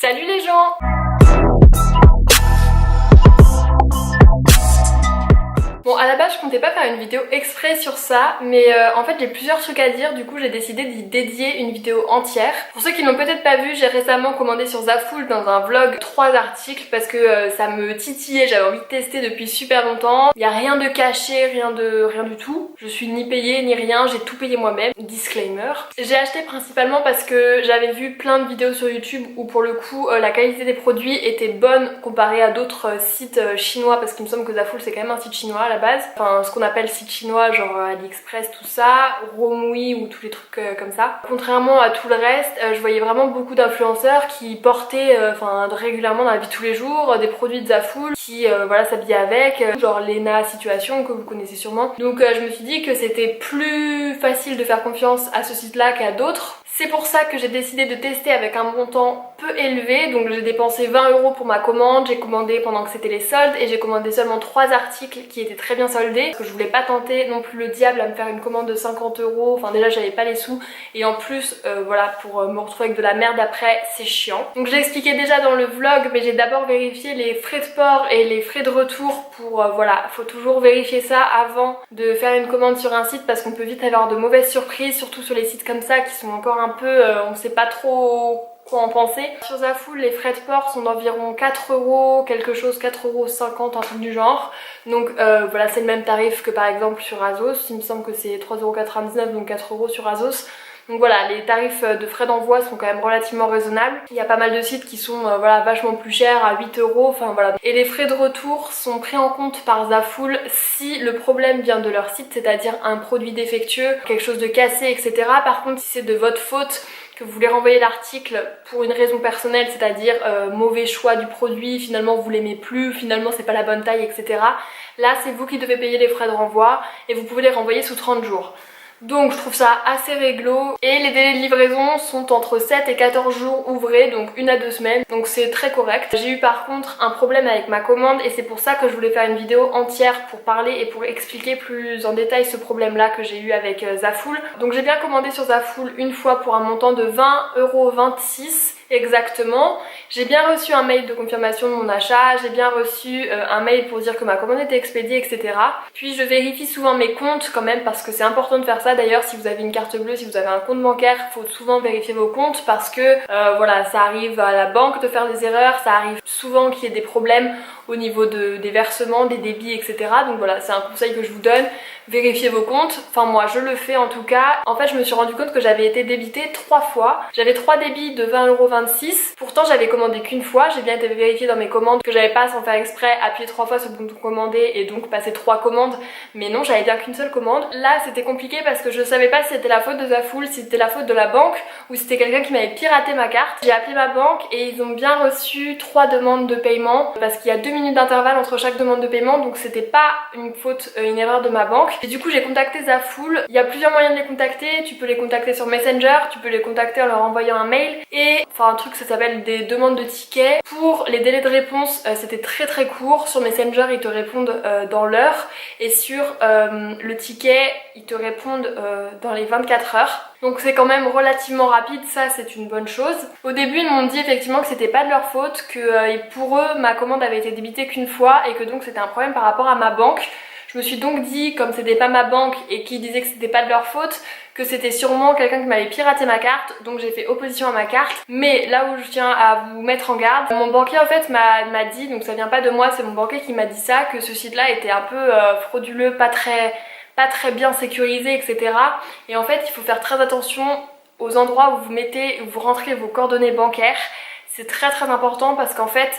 Salut les gens! Bon, à la base je comptais pas faire une vidéo exprès sur ça, mais en fait j'ai plusieurs trucs à dire, du coup j'ai décidé d'y dédier une vidéo entière. Pour ceux qui n'ont peut-être pas vu, j'ai récemment commandé sur Zaful dans un vlog 3 articles parce que ça me titillait, j'avais envie de tester depuis super longtemps. Il y a rien de caché, rien du tout. Je suis ni payée ni rien, j'ai tout payé moi-même. Disclaimer. J'ai acheté principalement parce que j'avais vu plein de vidéos sur YouTube où pour le coup la qualité des produits était bonne comparée à d'autres sites chinois, parce qu'il me semble que Zaful c'est quand même un site chinois à la base. Enfin ce qu'on appelle site chinois, genre AliExpress, tout ça, Romui ou tous les trucs comme ça. Contrairement à tout le reste, je voyais vraiment beaucoup d'influenceurs qui portaient régulièrement dans la vie de tous les jours des produits de Zaful, qui voilà, s'habillaient avec, genre Lena Situation que vous connaissez sûrement. Donc je me suis dit que c'était plus facile de faire confiance à ce site là qu'à d'autres. C'est pour ça que j'ai décidé de tester avec un montant peu élevé, donc j'ai dépensé 20 € pour ma commande, j'ai commandé pendant que c'était les soldes et j'ai commandé seulement 3 articles qui étaient très bien soldés, parce que je voulais pas tenter non plus le diable à me faire une commande de 50 €, enfin déjà j'avais pas les sous, et en plus voilà, pour me retrouver avec de la merde après, c'est chiant. Donc j'ai expliqué déjà dans le vlog, mais j'ai d'abord vérifié les frais de port et les frais de retour pour voilà, faut toujours vérifier ça avant de faire une commande sur un site, parce qu'on peut vite avoir de mauvaises surprises, surtout sur les sites comme ça qui sont encore un peu, on sait pas trop quoi en penser. Sur Zaful, les frais de port sont d'environ 4 €, quelque chose, 4,50 €, un truc du genre. Donc voilà, c'est le même tarif que par exemple sur Azos, il me semble que c'est 3,99 €, donc 4 € sur Azos. Donc voilà, les tarifs de frais d'envoi sont quand même relativement raisonnables. Il y a pas mal de sites qui sont voilà, vachement plus chers, à 8 €, enfin voilà. Et les frais de retour sont pris en compte par Zaful si le problème vient de leur site, c'est-à-dire un produit défectueux, quelque chose de cassé, etc. Par contre, si c'est de votre faute, que vous voulez renvoyer l'article pour une raison personnelle, c'est-à-dire mauvais choix du produit, finalement vous l'aimez plus, finalement c'est pas la bonne taille, etc. Là c'est vous qui devez payer les frais de renvoi et vous pouvez les renvoyer sous 30 jours. Donc je trouve ça assez réglo, et les délais de livraison sont entre 7 et 14 jours ouvrés, donc 1 à 2 semaines, donc c'est très correct. J'ai eu par contre un problème avec ma commande et c'est pour ça que je voulais faire une vidéo entière pour parler et pour expliquer plus en détail ce problème là que j'ai eu avec Zaful. Donc j'ai bien commandé sur Zaful une fois pour un montant de 20,26 € exactement. J'ai bien reçu un mail de confirmation de mon achat, j'ai bien reçu un mail pour dire que ma commande était expédiée, etc. Puis je vérifie souvent mes comptes quand même, parce que c'est important de faire ça. D'ailleurs, si vous avez une carte bleue, si vous avez un compte bancaire, il faut souvent vérifier vos comptes, parce que voilà, ça arrive à la banque de faire des erreurs, ça arrive souvent qu'il y ait des problèmes au niveau des versements, des débits, etc. Donc voilà, c'est un conseil que je vous donne. Vérifiez vos comptes. Enfin moi je le fais en tout cas. En fait je me suis rendu compte que j'avais été débitée 3 fois. J'avais 3 débits de 20,26 €. Pourtant j'avais commandé qu'une fois. J'ai bien été vérifiée dans mes commandes que j'avais pas, sans faire exprès, appuyé 3 fois sur le bouton commander et donc passé 3 commandes. Mais non, j'avais bien qu'une seule commande. Là c'était compliqué parce que je savais pas si c'était la faute de Zaful, si c'était la faute de la banque ou si c'était quelqu'un qui m'avait piraté ma carte. J'ai appelé ma banque et ils ont bien reçu 3 demandes de paiement, parce qu'il y a 2 minutes d'intervalle entre chaque demande de paiement, donc c'était pas une faute, une erreur de ma banque. Et du coup j'ai contacté Zaful. Il y a plusieurs moyens de les contacter. Tu peux les contacter sur Messenger, tu peux les contacter en leur envoyant un mail, et enfin un truc ça s'appelle des demandes de tickets. Pour les délais de réponse c'était très court. Sur Messenger ils te répondent dans l'heure, et sur le ticket ils te répondent dans les 24 heures. Donc c'est quand même relativement rapide, ça c'est une bonne chose. Au début ils m'ont dit effectivement que c'était pas de leur faute, que pour eux ma commande avait été débitée qu'une fois et que donc c'était un problème par rapport à ma banque. Je me suis donc dit, comme c'était pas ma banque et qu'ils disaient que c'était pas de leur faute, que c'était sûrement quelqu'un qui m'avait piraté ma carte, donc j'ai fait opposition à ma carte. Mais là où je tiens à vous mettre en garde, mon banquier en fait m'a dit, donc ça vient pas de moi, c'est mon banquier qui m'a dit ça, que ce site là était un peu frauduleux, pas très bien sécurisé, etc. Et en fait il faut faire très attention aux endroits où vous rentrez vos coordonnées bancaires. C'est très important parce qu'en fait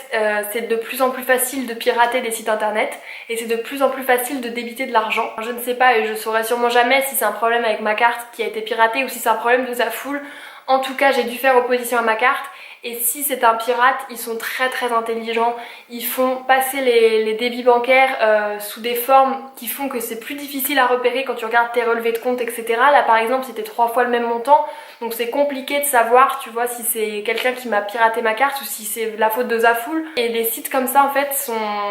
c'est de plus en plus facile de pirater des sites internet, et c'est de plus en plus facile de débiter de l'argent. Je ne sais pas, et je saurai sûrement jamais si c'est un problème avec ma carte qui a été piratée ou si c'est un problème de Zaful. En tout cas j'ai dû faire opposition à ma carte, et si c'est un pirate, ils sont très intelligents. Ils font passer les débits bancaires sous des formes qui font que c'est plus difficile à repérer quand tu regardes tes relevés de compte, etc. Là par exemple c'était 3 fois le même montant, donc c'est compliqué de savoir, tu vois, si c'est quelqu'un qui m'a piraté ma carte ou si c'est la faute de Zaful. Et les sites comme ça en fait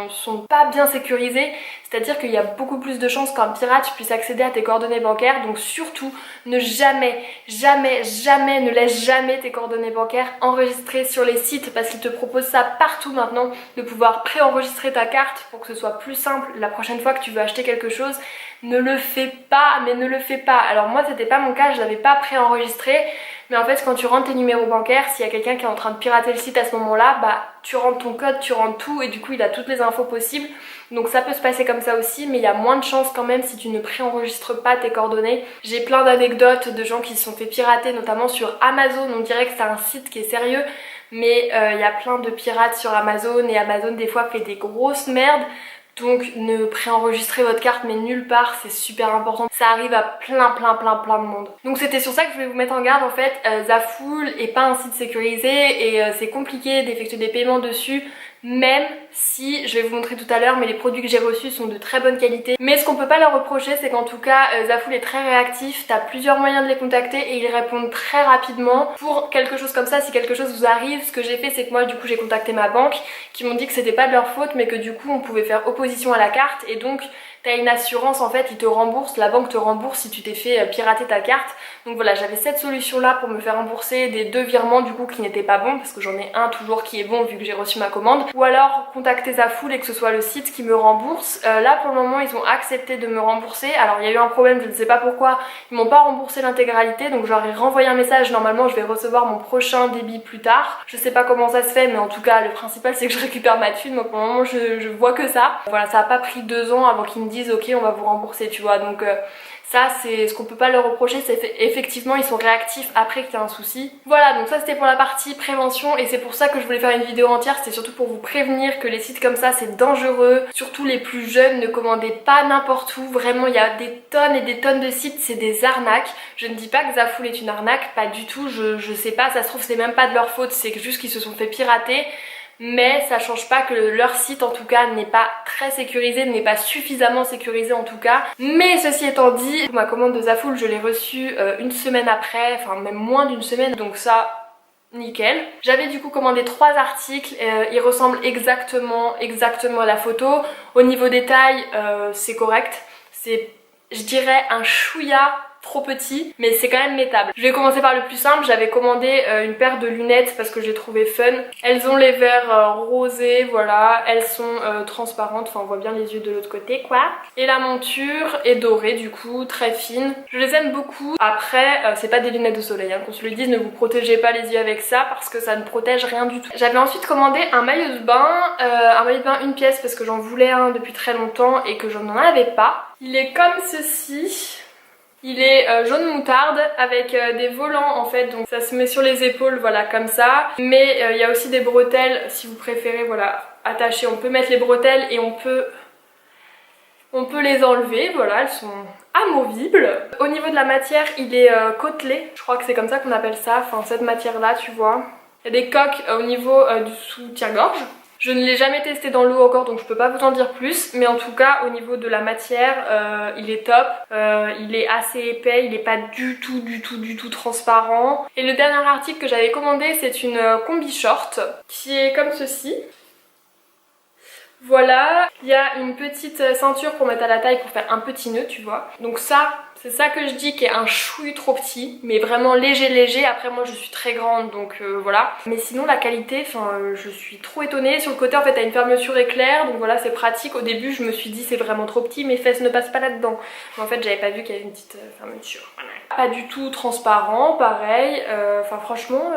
sont pas bien sécurisés, c'est-à-dire qu'il y a beaucoup plus de chances qu'un pirate puisse accéder à tes coordonnées bancaires. Donc surtout ne jamais ne laisse jamais tes coordonnées bancaires enregistrées préenregistrer sur les sites parce qu'ils te proposent ça partout maintenant, de pouvoir préenregistrer ta carte pour que ce soit plus simple la prochaine fois que tu veux acheter quelque chose. Ne le fais pas, mais ne le fais pas. Alors moi c'était pas mon cas, je l'avais pas préenregistré, mais en fait quand tu rentres tes numéros bancaires, s'il y a quelqu'un qui est en train de pirater le site à ce moment-là, bah tu rentres ton code, tu rentres tout et du coup il a toutes les infos possibles. Donc ça peut se passer comme ça aussi, mais il y a moins de chances quand même si tu ne préenregistres pas tes coordonnées. J'ai plein d'anecdotes de gens qui se sont fait pirater, notamment sur Amazon. On dirait que c'est un site qui est sérieux, mais il y a plein de pirates sur Amazon et Amazon des fois fait des grosses merdes. Donc ne préenregistrez votre carte mais nulle part, c'est super important. Ça arrive à plein de monde. Donc c'était sur ça que je voulais vous mettre en garde en fait. Zafoul est pas un site sécurisé et c'est compliqué d'effectuer des paiements dessus. Même si, je vais vous montrer tout à l'heure, mais les produits que j'ai reçus sont de très bonne qualité. Mais ce qu'on peut pas leur reprocher, c'est qu'en tout cas, Zafoul est très réactif, t'as plusieurs moyens de les contacter et ils répondent très rapidement. Pour quelque chose comme ça, si quelque chose vous arrive, ce que j'ai fait, c'est que moi du coup j'ai contacté ma banque, qui m'ont dit que c'était pas de leur faute, mais que du coup on pouvait faire opposition à la carte et donc t'as une assurance en fait, ils te remboursent, la banque te rembourse si tu t'es fait pirater ta carte. Donc voilà, j'avais cette solution là pour me faire rembourser des 2 virements du coup qui n'étaient pas bons, parce que j'en ai un toujours qui est bon vu que j'ai reçu ma commande. Ou alors contacter Zafoul et que ce soit le site qui me rembourse. Là pour le moment ils ont accepté de me rembourser. Alors il y a eu un problème, je ne sais pas pourquoi, ils m'ont pas remboursé l'intégralité, donc je leur ai renvoyé un message. Normalement je vais recevoir mon prochain débit plus tard. Je sais pas comment ça se fait, mais en tout cas le principal c'est que je récupère ma thune, donc pour le moment je vois que ça. Voilà, ça a pas pris 2 ans avant qu'ils me disent ok on va vous rembourser, tu vois. Donc ça c'est ce qu'on peut pas leur reprocher, c'est effectivement ils sont réactifs après qu'il y a un souci. Voilà, donc ça c'était pour la partie prévention et c'est pour ça que je voulais faire une vidéo entière, c'était surtout pour vous prévenir que les sites comme ça c'est dangereux. Surtout les plus jeunes, ne commandez pas n'importe où, vraiment il y a des tonnes et des tonnes de sites, c'est des arnaques. Je ne dis pas que Zafoul est une arnaque, pas du tout, je sais pas, ça se trouve c'est même pas de leur faute, c'est juste qu'ils se sont fait pirater. Mais ça change pas que leur site en tout cas n'est pas très sécurisé, n'est pas suffisamment sécurisé en tout cas. Mais ceci étant dit, ma commande de Zafoul je l'ai reçue une semaine après, enfin même moins d'une semaine, donc ça nickel. J'avais du coup commandé 3 articles, ils ressemblent exactement à la photo. Au niveau des tailles c'est correct, c'est je dirais un chouïa trop petit, mais c'est quand même mettable. Je vais commencer par le plus simple, j'avais commandé une paire de lunettes parce que j'ai trouvé fun. Elles ont les verres rosés, voilà, elles sont transparentes, enfin on voit bien les yeux de l'autre côté quoi. Et la monture est dorée du coup, très fine. Je les aime beaucoup. Après, c'est pas des lunettes de soleil, hein, qu'on se le dise, ne vous protégez pas les yeux avec ça parce que ça ne protège rien du tout. J'avais ensuite commandé un maillot de bain, une pièce parce que j'en voulais un depuis très longtemps et que je n'en avais pas. Il est comme ceci. Il est jaune moutarde avec des volants en fait, donc ça se met sur les épaules, voilà, comme ça. Mais il y a aussi des bretelles si vous préférez, voilà, attachées. On peut mettre les bretelles et on peut les enlever, voilà, elles sont amovibles. Au niveau de la matière, il est côtelé, je crois que c'est comme ça qu'on appelle ça, enfin cette matière là, tu vois. Il y a des coques au niveau du soutien-gorge. Je ne l'ai jamais testé dans l'eau encore donc je peux pas vous en dire plus, mais en tout cas au niveau de la matière il est top, il est assez épais, il est pas du tout transparent. Et le dernier article que j'avais commandé c'est une combi short qui est comme ceci. Voilà, il y a une petite ceinture pour mettre à la taille pour faire un petit nœud, tu vois. Donc ça, c'est ça que je dis qui est un chouï trop petit, mais vraiment léger. Après moi je suis très grande donc voilà. Mais sinon la qualité, enfin je suis trop étonnée. Sur le côté en fait t'as une fermeture éclair, donc voilà c'est pratique. Au début je me suis dit c'est vraiment trop petit, mes fesses ne passent pas là-dedans. Mais en fait j'avais pas vu qu'il y avait une petite fermeture. Voilà. Pas du tout transparent, pareil. Enfin franchement,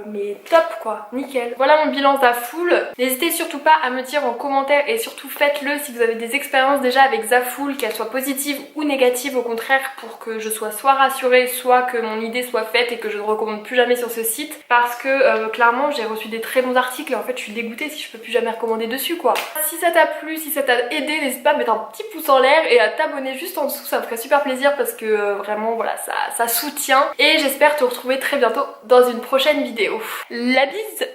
mais top quoi, nickel. Voilà mon bilan Zafoul. N'hésitez surtout pas à me dire en commentaire et surtout faites-le si vous avez des expériences déjà avec Zafoul, qu'elles soient positives ou négatives au contraire, pour que je sois soit rassurée, soit que mon idée soit faite et que je ne recommande plus jamais sur ce site. Parce que clairement j'ai reçu des très bons articles et en fait je suis dégoûtée si je peux plus jamais recommander dessus quoi. Si ça t'a plu, si ça t'a aidé, n'hésite pas à mettre un petit pouce en l'air et à t'abonner juste en dessous, ça me ferait super plaisir parce que vraiment voilà ça soutient. Et j'espère te retrouver très bientôt dans une prochaine vidéo. La bise!